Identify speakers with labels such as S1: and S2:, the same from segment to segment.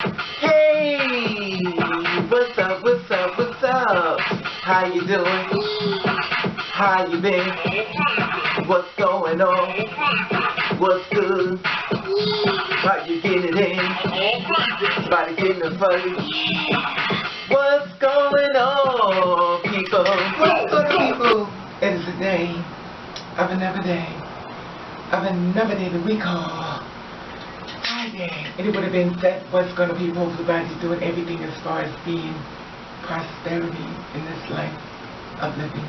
S1: Hey! What's up, what's up, what's up? How you doing? How you been? What's going on? What's good? How you getting it in? Body getting the F.O.H. What's going on, people? What's going on, people? It is a day of another day. Of another day that we call Friday. And it would have been said what's going to be everybody's doing everything as far as being prosperity in this life of living.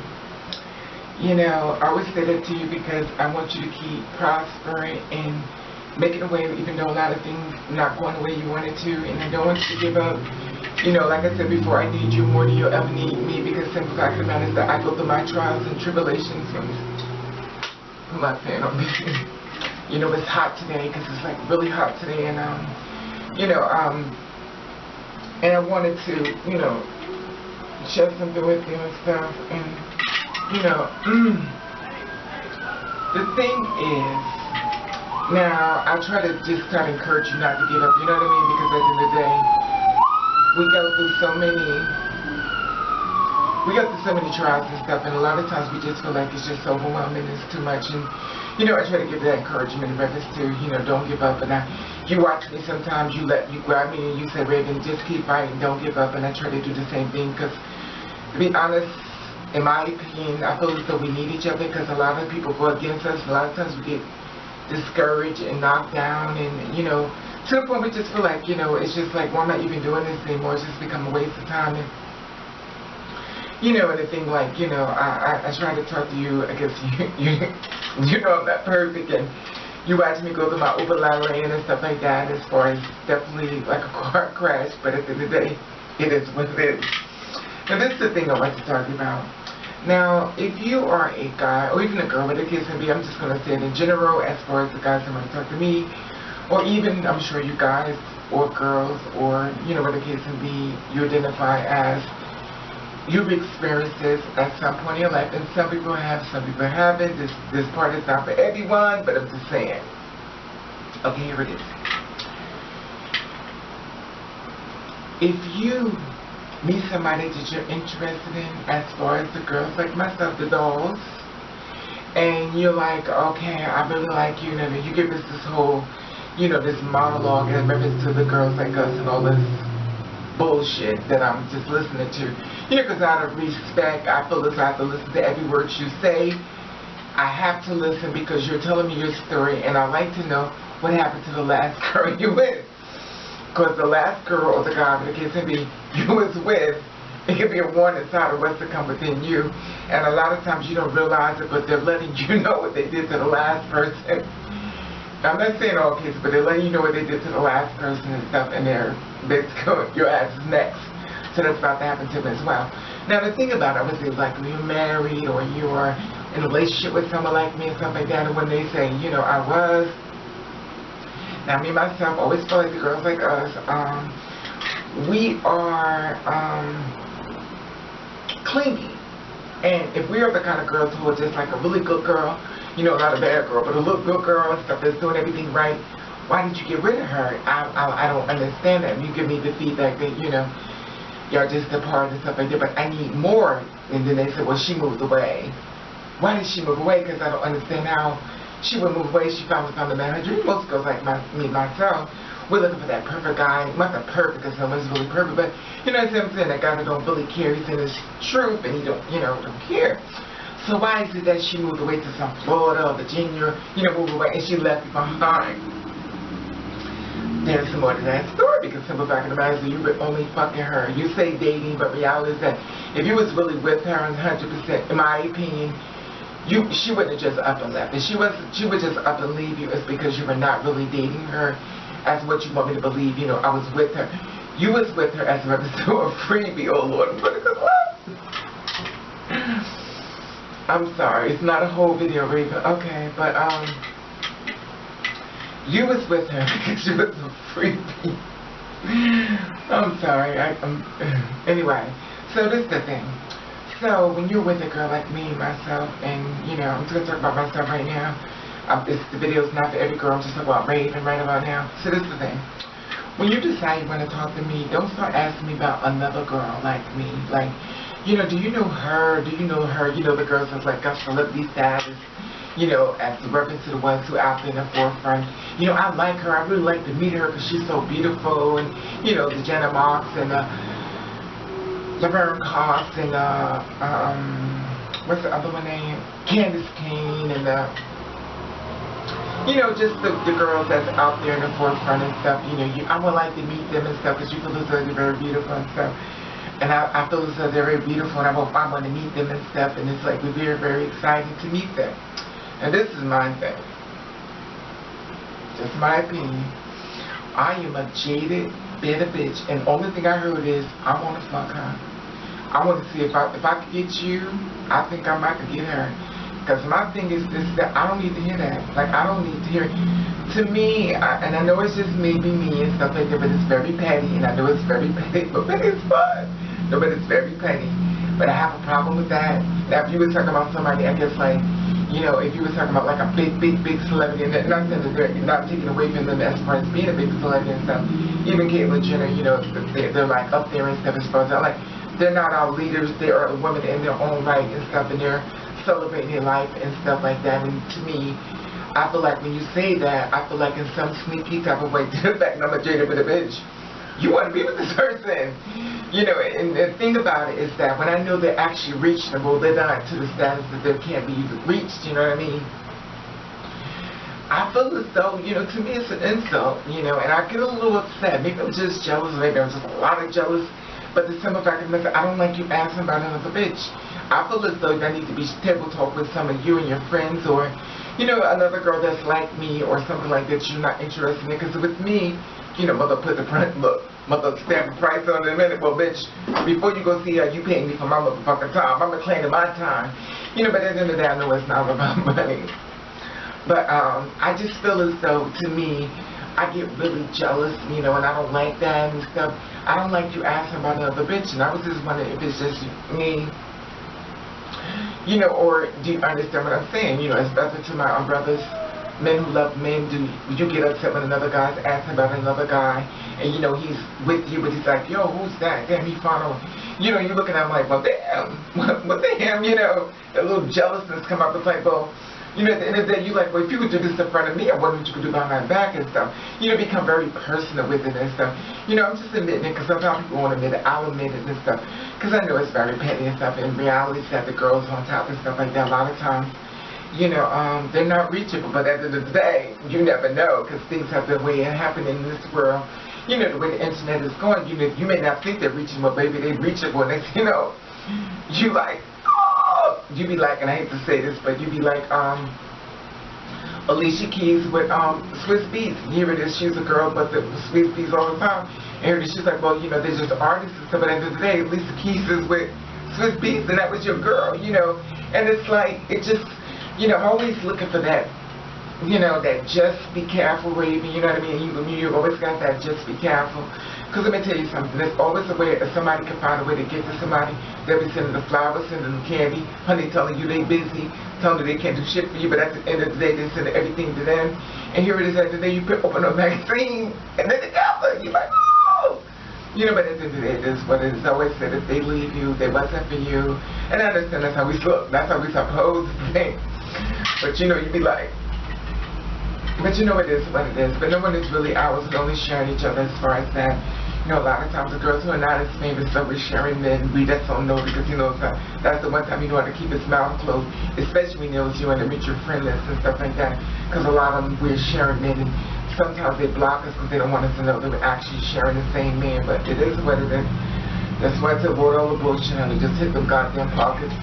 S1: You know, I always say that to you because I want you to keep prospering and making a way, even though a lot of things not going the way you wanted to, and I don't want you to give up. You know, like I said before, I need you more than you'll ever need me, because simple fact of the matter is that I go through my trials and tribulations. I'm not saying on me. You know, it's hot today because it's like really hot today, and you know, and I wanted to, you know, share something with you and stuff, and you know, the thing is, now I try to just try to encourage you not to give up. You know what I mean? Because at the end of the day, we go through so many trials and stuff, and a lot of times we just feel like it's just overwhelming, it's too much, and you know, I try to give that encouragement in reference to, you know, don't give up. And you watch me sometimes, you grab me and you say, Raven, just keep fighting, don't give up, and I try to do the same thing, because to be honest, in my opinion, I feel as though we need each other, because a lot of people go against us, a lot of times we get discouraged and knocked down, and you know, to the point we just feel like, you know, it's just like, why am I even doing this anymore? It's just become a waste of time. And you know, and the thing, like, you know, I try to talk to you, I guess you know I'm not perfect, and you watch me go through my Uber lane and stuff like that, as far as definitely like a car crash, but at the end of the day, it is what it is. Now this is the thing I want to talk about. Now, if you are a guy, or even a girl, with a case can be, I'm just going to say it in general, as far as the guys that want to talk to me, or even, I'm sure you guys, or girls, or, you know, what the case can be, you identify as, you've experienced this at some point in your life, and some people have, some people haven't. This part is not for everyone, but I'm just saying. Okay, here it is. If you meet somebody that you're interested in, as far as the girls like myself, the dolls, and you're like, okay, I really like you, and you give us this whole, you know, this monologue in reference to the girls like us and all this bullshit that I'm just listening to. You know, because out of respect, I feel as I have to listen to every word you say. I have to listen because you're telling me your story, and I like to know what happened to the last girl you with. Because the last girl or the guy, but it can be you was with, it could be a warning sign of what's to come within you. And a lot of times you don't realize it, but they're letting you know what they did to the last person. I'm not saying all cases, but they're letting you know what they did to the last person and stuff, and your ass is next. So that's about to happen to them as well. Now the thing about it, obviously, like when you're married or you are in a relationship with someone like me and stuff like that, and when they say, you know, I was, now me myself always feel like the girls like us, we are clingy. And if we are the kind of girls who are just like a really good girl, you know, not a bad girl, but a little good girl and stuff that's doing everything right, why did you get rid of her? I don't understand that. And you give me the feedback that, you know, y'all just apart and stuff like that, but I need more. And then they said, well, she moved away. Why did she move away? Because I don't understand how she would move away. She found a man. Most girls like me, myself, we're looking for that perfect guy. Not that perfect, because someone's really perfect, but you know what I'm saying? That guy that don't really care. He's in his truth, and he don't, you know, don't care. So why is it that she moved away to some Florida or Virginia, you know, moved away, and she left me behind? There's some more to that story, because simple fact of the matter is that you were only fucking her. You say dating, but reality is that if you was really with her 100%, in my opinion, she wouldn't have just up and left. If she would just up and leave you, it's because you were not really dating her as what you want me to believe. You know, I was with her. You was with her as a representative of a freebie. Oh Lord, what? I'm sorry, it's not a whole video, Raven. Okay, but you was with her because she was a freebie. I'm sorry. Anyway, so this is the thing. So when you're with a girl like me, myself, and you know, I'm just gonna talk about myself right now. The video's not for every girl. I'm just talking about Raven right about now. So this is the thing. when you decide you want to talk to me, don't start asking me about another girl like me. Like, you know, do you know her? Do you know her? You know, the girls that's like got celebrity status, you know, as the reference to the ones who are out there in the forefront. You know, I like her. I really like to meet her because she's so beautiful. And, you know, the Jenna Marks and Laverne Cox and, what's the other one name? Candace Kane and, you know, just the girls that's out there in the forefront and stuff. You know, I would like to meet them and stuff because you feel as though they're very beautiful and stuff. And I feel as though they're very beautiful and I want to meet them and stuff. And it's like we're very, very excited to meet them. And this is my thing. Just my opinion. I am a jaded, bitter bitch. And the only thing I heard is, I want to fuck her. I want to see if I could get you, I think I might could get her. Because my thing is this, that I don't need to hear that. Like, I don't need to hear it. To me, and I know it's just maybe me and stuff like that, but it's very petty. And I know it's very petty, but it's fun. No, but it's very petty. But I have a problem with that. Now, if you were talking about somebody, I guess, like, you know, if you were talking about like a big celebrity, and not saying that they're not taking away from them as far as being a big celebrity and stuff. Even Caitlyn Jenner, you know, they're like up there and stuff as far as like, they're not our leaders. They are women in their own right and stuff, and they're celebrating their life and stuff like that. And to me, I feel like when you say that, I feel like in some sneaky type of way, to the fact that I'm a jaded with a bitch, you want to be with this person. You know, and the thing about it is that when I know they're actually reachable, they're not to the status that they can't be reached, you know what I mean? I feel as though, you know, to me it's an insult, you know, and I get a little upset. Maybe I'm just jealous, maybe I'm just a lot of jealous, but the simple fact is I don't like you asking about another bitch. I feel as though I need to be table talk with some of you and your friends, or, you know, another girl that's like me or something like that you're not interested in. Because with me, you know, mother put the mother stamp a price on it in a minute. Well, bitch, before you go see her, you paying me for my motherfucking time. I'm claiming my time. You know, but at the end of the day, I know it's not about money. But I just feel as though, to me, I get really jealous, you know, and I don't like that and stuff. I don't like you asking about another bitch, and I was just wondering if it's just me, you know, or do you understand what I'm saying? You know, especially to my brothers, men who love men, do you get upset when another guy's asking about another guy, and you know, he's with you, but he's like, yo, who's that? Damn, he following. You know, you're looking at him like, well, damn, what the hell, you know, a little jealousness come up. It's like, well, you know, at the end of the day, you like, well, if you could do this in front of me, I wonder what you could do behind my back and stuff. You know, become very personal with it and stuff. You know, I'm just admitting it because sometimes people won't admit it. I'll admit it and stuff. Because I know it's very petty and stuff. In reality, it's that the girls on top and stuff like that. A lot of times, you know, they're not reachable. But at the end of the day, you never know because things have the way it happening in this world. You know, the way the internet is going, you may not think they're reachable, baby, they're reachable. And it's, you know, you like, you be like, and I hate to say this, but you be like Alicia Keys with Swiss Beats. Here it is, she's a girl, but the Swiss Beats all the time. And here it is, she's like, well, you know, they're just artists and stuff. But at the end of the day, Alicia Keys is with Swiss Beats, and that was your girl, you know. And it's like, it just, you know, always looking for that, you know, that just be careful, Raven, you know what I mean? You always got that just be careful. Because let me tell you something, there's always a way, if somebody can find a way to get to somebody, they'll be sending the flowers, sending them candy, honey telling you they busy, telling you they can't do shit for you, but at the end of the day, they send everything to them. And here it is, at the day you open a magazine, and then together, you're like, oh! You know, but at the end of the day, this is what it is. I always said, if they leave you, they wasn't for you. And I understand that's how we look, that's how we supposed to think. But you know, you be like, but you know it is what it is. But no one is really ours, we're only sharing each other as far as that. You know, a lot of times the girls who are not as famous, so we're sharing men, we just don't know because, you know, that's the one time you know how to keep his mouth closed, especially when you know and to meet your friend list and stuff like that. Because a lot of them, we're sharing men, and sometimes they block us because they don't want us to know that we're actually sharing the same man. But it is what it is. That's why to avoid all the bullshit, honey, just hit them goddamn pockets.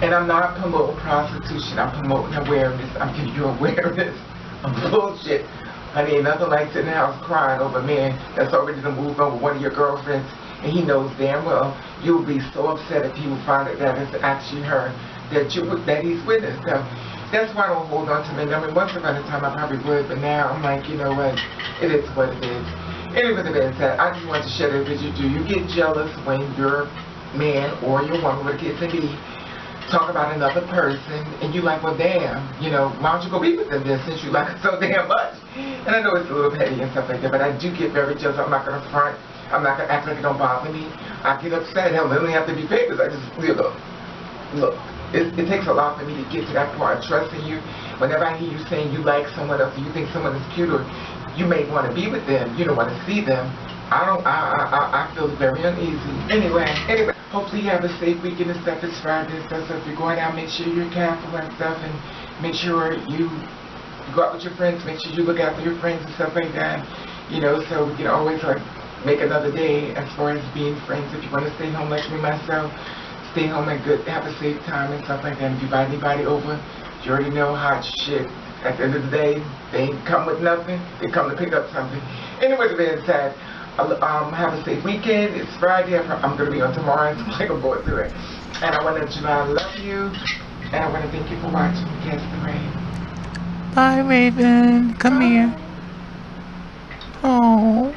S1: And I'm not promoting prostitution, I'm promoting awareness. I'm giving you awareness of bullshit. Honey, ain't nothing like sitting in the house crying over a man that's already to move on with one of your girlfriends, and he knows damn well you'll be so upset if he would find out that it's actually her that he's with us. So that's why I don't hold on to men. I mean, once upon a time I probably would, but now I'm like, you know what, it is what it is. Anyway, with that said, I just want to share that with you. Do you get jealous when your man or your woman, what it can be, talk about another person, and you like, well, damn, you know, why don't you go be with them then since you like it so damn much? And I know it's a little petty and stuff like that, but I do get very jealous. I'm not going to front. I'm not going to act like it don't bother me. I get upset. Hell, it doesn't have to be famous. I just, look. It takes a lot for me to get to that point of trusting you. Whenever I hear you saying you like someone else, or you think someone is cute, or you may want to be with them, you don't want to see them, I feel very uneasy. Anyway, hopefully you have a safe weekend and stuff. It's Friday and stuff, so if you're going out, make sure you're careful and stuff, and make sure you go out with your friends, make sure you look out for your friends and stuff like that, you know, so we can always like make another day as far as being friends. If you want to stay home like me, myself, stay home and have a safe time and stuff like that. If you invite anybody over, you already know hot shit. At the end of the day, they ain't come with nothing. They come to pick up something. Anyways, being said, have a safe weekend. It's Friday. I'm going to be on tomorrow. So I'm looking forward to it. And I want to let you know I love you. And I want to thank you for watching Catch the Rain.
S2: Bye, Raven. Come here. Oh.